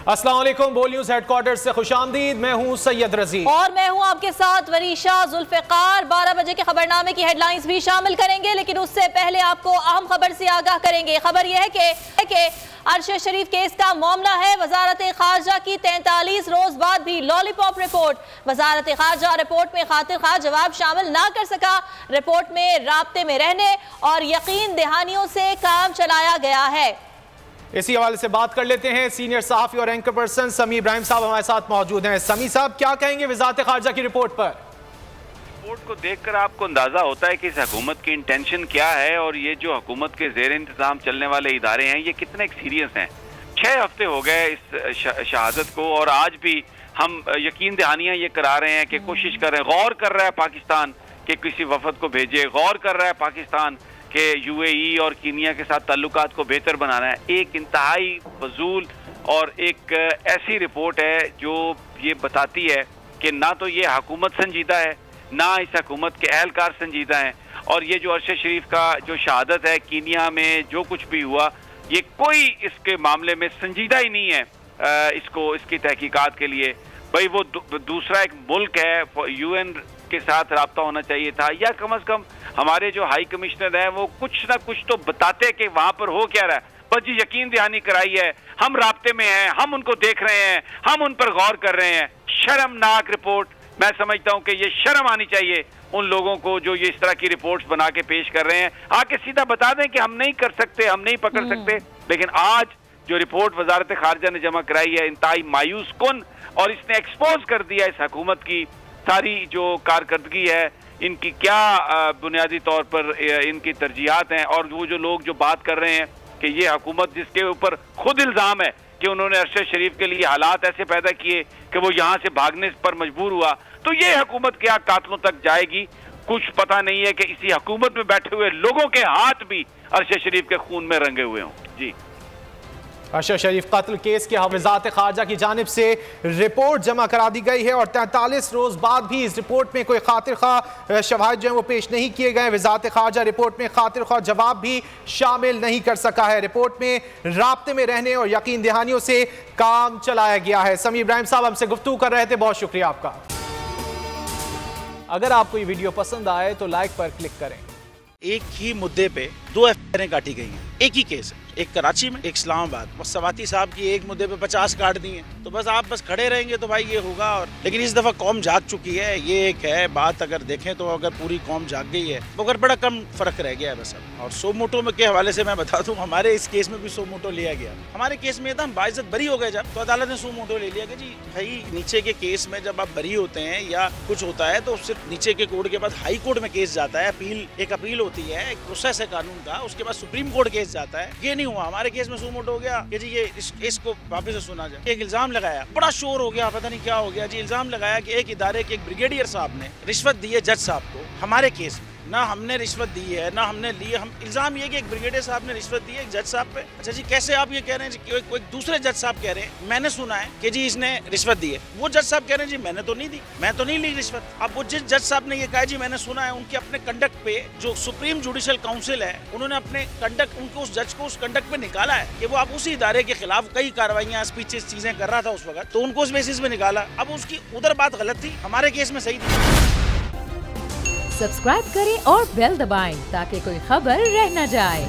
अस्सलाम वालेकुम, बोल न्यूज़ हेडक्वार्टर से खुशामदीद। मैं हूं सैयद रजी और मैं हूं आपके साथ वरीशा जुल्फिकार। 12 बजे के खबरनामे की हेडलाइंस भी शामिल करेंगे, लेकिन उससे पहले आपको अहम खबर से आगाह करेंगे। खबर यह है कि अरशद शरीफ केस का मामला है। वजारत खारजा की 43 रोज बाद भी लॉलीपॉप रिपोर्ट। वजारत खारजा रिपोर्ट में खातिर खा जवाब शामिल ना कर सका। रिपोर्ट में राब्ते में रहने और यकीन दहानियों से काम चलाया गया है। इसी हवाले से बात कर लेते हैं। सीनियर सहाफी और एंकर पर्सन समी इब्राहिम साहब हमारे साथ मौजूद हैं। समी साहब, क्या कहेंगे वजारत खारजा की रिपोर्ट पर? रिपोर्ट को देखकर आपको अंदाजा होता है कि इस हुकूमत की इंटेंशन क्या है और ये जो हुकूमत के जेर इंतजाम चलने वाले इदारे हैं ये कितने सीरियस हैं। 6 हफ्ते हो गए इस शहादत को और आज भी हम यकीन दहानियां ये करा रहे हैं कि कोशिश कर रहे हैं, गौर कर रहा है पाकिस्तान कि किसी वफद को भेजे, गौर कर रहा है पाकिस्तान के यूएई और कीनिया के साथ ताल्लुकात को बेहतर बनाना है। एक इंतहाई फजूल और एक ऐसी रिपोर्ट है जो ये बताती है कि ना तो ये हुकूमत संजीदा है, ना इस हुकूमत के अहलकार संजीदा हैं। और ये जो अरशद शरीफ का जो शहादत है कीनिया में, जो कुछ भी हुआ, ये कोई इसके मामले में संजीदा ही नहीं है। इसकी तहकीकात के लिए भाई वो दूसरा एक मुल्क है, यूएन के साथ रब्ता होना चाहिए था, या कम से कम हमारे जो हाई कमिश्नर हैं वो कुछ ना कुछ तो बताते कि वहां पर हो क्या रहा है। बस जी यकीन दहानी कराई है, हम राब्ते में हैं, हम उनको देख रहे हैं, हम उन पर गौर कर रहे हैं। शर्मनाक रिपोर्ट। मैं समझता हूं कि ये शर्म आनी चाहिए उन लोगों को जो ये इस तरह की रिपोर्ट्स बना के पेश कर रहे हैं। आके सीधा बता दें कि हम नहीं कर सकते, हम नहीं पकड़ सकते। लेकिन आज जो रिपोर्ट वजारत खारजा ने जमा कराई है इंतहाई मायूस कुन, और इसने एक्सपोज कर दिया इस हुकूमत की सारी जो कारकर्दगी है, इनकी क्या बुनियादी तौर पर इनकी तरजीहात हैं। और वो जो लोग जो बात कर रहे हैं कि ये हुकूमत जिसके ऊपर खुद इल्ज़ाम है कि उन्होंने अरशद शरीफ के लिए हालात ऐसे पैदा किए कि वो यहाँ से भागने पर मजबूर हुआ, तो ये हुकूमत क्या कातलों तक जाएगी? कुछ पता नहीं है कि इसी हुकूमत में बैठे हुए लोगों के हाथ भी अरशद शरीफ के खून में रंगे हुए हों। जी, अरशद शरीफ कत्ल केस के वजारत खारजा की जानिब से रिपोर्ट जमा करा दी गई है और 43 रोज बाद भी इस रिपोर्ट में कोई खातिर खा शवाहिद जो है वो पेश नहीं किए गए। वजारत खारजा रिपोर्ट में खातिर खा जवाब भी शामिल नहीं कर सका है। रिपोर्ट में राब्ते में रहने और यकीन दहानियों से काम चलाया गया है। समी इब्राहिम साहब हमसे गुफ्तगू कर रहे थे, बहुत शुक्रिया आपका। अगर आपको ये वीडियो पसंद आए तो लाइक पर क्लिक करें। एक ही मुद्दे पे 2 एफआईआर काटी गई हैं, एक ही केस है, एक कराची में, एक इस्लामाबाद। बस सवाती साहब की एक मुद्दे पे 50 काट दी हैं, तो बस आप बस खड़े रहेंगे तो भाई ये होगा। और लेकिन इस दफा कौम जाग चुकी है, ये एक है बात। अगर देखें तो अगर पूरी कौम जाग गई है मगर बड़ा कम फर्क रह गया है बस अब। और सो मोटो में के हवाले से मैं बता दूं, हमारे इस केस में भी सो मोटो लिया गया। हमारे केस में था हम बाइज्जत बरी हो गए जब, तो अदालत ने सो मोटो ले लिया कि जी भाई नीचे के केस में जब आप बरी होते हैं या कुछ होता है तो सिर्फ नीचे के कोर्ट के बाद हाई कोर्ट में केस जाता है, एक अपील होती है, एक प्रोसेस है कानून का, उसके बाद सुप्रीम कोर्ट केस जाता है। ये नहीं हुआ हमारे केस में। सुमोटो हो गया कि जी ये इस केस को वापस से सुना जाए। एक इल्जाम लगाया, बड़ा शोर हो गया, पता नहीं क्या हो गया जी। इल्जाम लगाया कि एक इदारे के एक ब्रिगेडियर साहब ने रिश्वत दी है जज साहब को। हमारे केस में ना हमने रिश्वत दी है ना हमने ली है। हम इल्जाम ये कि एक ब्रिगेडियर साहब ने रिश्वत दी है एक जज साहब पे। अच्छा जी, कैसे आप ये कह रहे हैं जी? कोई दूसरे जज साहब कह रहे हैं मैंने सुना है कि जी इसने रिश्वत दी है। वो जज साहब कह रहे हैं जी मैंने तो नहीं दी, मैं तो नहीं ली रिश्वत। अब वो जिस जज साहब ने ये कहा जी मैंने सुना है, उनके अपने कंडक्ट पे जो सुप्रीम जुडिशल काउंसिल है उन्होंने अपने कंडक्ट, उनको उस जज को उस कंडक्ट पे निकाला है कि वो आप उसी इदारे के खिलाफ कई कार्रवाइयां, स्पीचेस, चीजें कर रहा था उस वक्त, तो उनको उस बेसिस पे निकाला। अब उसकी उधर बात गलत थी, हमारे केस में सही थी। सब्सक्राइब करें और बेल दबाएं ताकि कोई खबर रह न जाए।